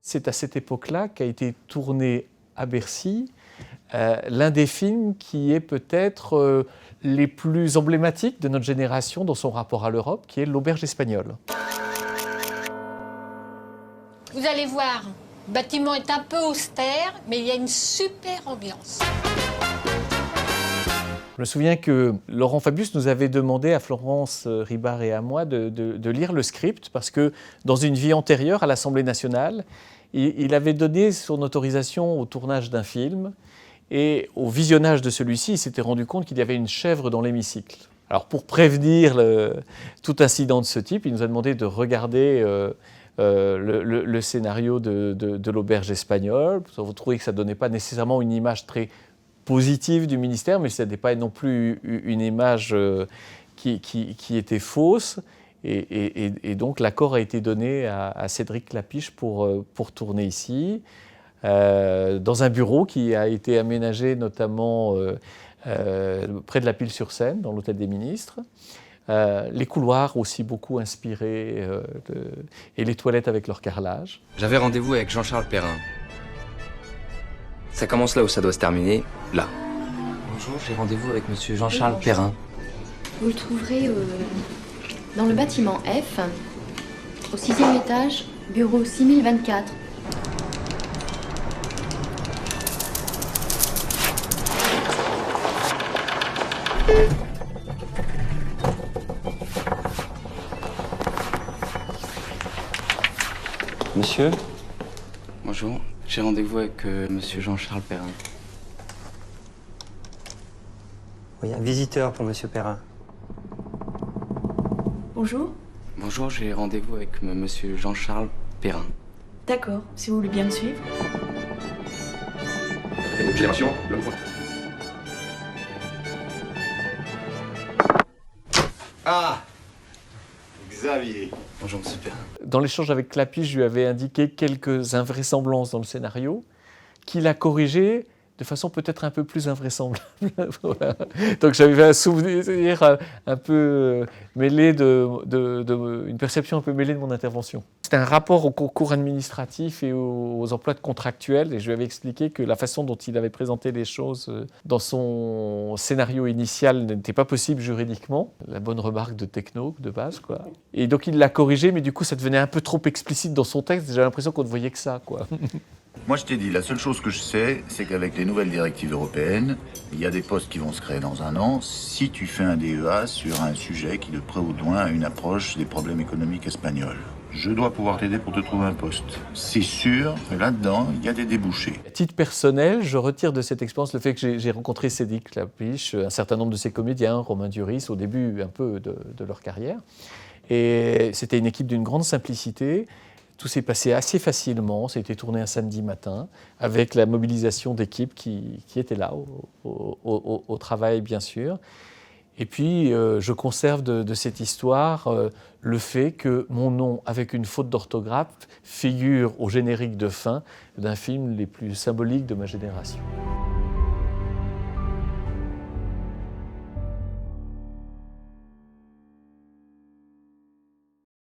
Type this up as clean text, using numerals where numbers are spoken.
C'est à cette époque-là qu'a été tourné à Bercy l'un des films qui est peut-être les plus emblématiques de notre génération dans son rapport à l'Europe, qui est L'Auberge espagnole. Vous allez voir, le bâtiment est un peu austère, mais il y a une super ambiance. Je me souviens que Laurent Fabius nous avait demandé à Florence Ribard et à moi de lire le script parce que dans une vie antérieure à l'Assemblée nationale, il avait donné son autorisation au tournage d'un film et au visionnage de celui-ci, il s'était rendu compte qu'il y avait une chèvre dans l'hémicycle. Alors pour prévenir tout incident de ce type, il nous a demandé de regarder le scénario de l'Auberge espagnole. Vous trouvez que ça ne donnait pas nécessairement une image très positive du ministère, mais ça n'était pas non plus une image qui était fausse. Et donc l'accord a été donné à Cédric Klapisch pour tourner ici, dans un bureau qui a été aménagé notamment près de la Pile-sur-Seine, dans l'Hôtel des Ministres. Les couloirs aussi beaucoup inspirés, et les toilettes avec leur carrelage. J'avais rendez-vous avec Jean-Charles Perrin. Ça commence là où ça doit se terminer, là. Bonjour, j'ai rendez-vous avec monsieur Jean-Charles Perrin. Vous le trouverez dans le bâtiment F, au 6e étage, bureau 6024. Monsieur ? Bonjour, j'ai rendez-vous avec monsieur Jean-Charles Perrin. Oui, un visiteur pour monsieur Perrin. Bonjour. Bonjour, j'ai rendez-vous avec monsieur Jean-Charles Perrin. D'accord, si vous voulez bien me suivre. Génération, Ah, Xavier. Bonjour monsieur Perrin. Dans l'échange avec Klapisch, je lui avais indiqué quelques invraisemblances dans le scénario, qu'il a corrigé de façon peut-être un peu plus invraisemblable. Voilà. Donc j'avais un souvenir un peu mêlé une perception un peu mêlée de mon intervention. C'était un rapport au concours administratif et aux emplois de contractuels, et je lui avais expliqué que la façon dont il avait présenté les choses dans son scénario initial n'était pas possible juridiquement. La bonne remarque de techno, de base, quoi. Et donc il l'a corrigé, mais du coup ça devenait un peu trop explicite dans son texte, j'avais l'impression qu'on ne voyait que ça, quoi. Moi, je t'ai dit, la seule chose que je sais, c'est qu'avec les nouvelles directives européennes, il y a des postes qui vont se créer dans un an si tu fais un DEA sur un sujet qui, de près ou de loin, a une approche des problèmes économiques espagnols. Je dois pouvoir t'aider pour te trouver un poste. C'est sûr que là-dedans, il y a des débouchés. À titre personnel, je retire de cette expérience le fait que j'ai rencontré Cédric Klapisch, un certain nombre de ses comédiens, Romain Duris, au début un peu de leur carrière. Et c'était une équipe d'une grande simplicité. Tout s'est passé assez facilement, ça a été tourné un samedi matin, avec la mobilisation d'équipes qui étaient là, au travail bien sûr. Et puis je conserve de cette histoire le fait que mon nom, avec une faute d'orthographe, figure au générique de fin d'un film les plus symboliques de ma génération.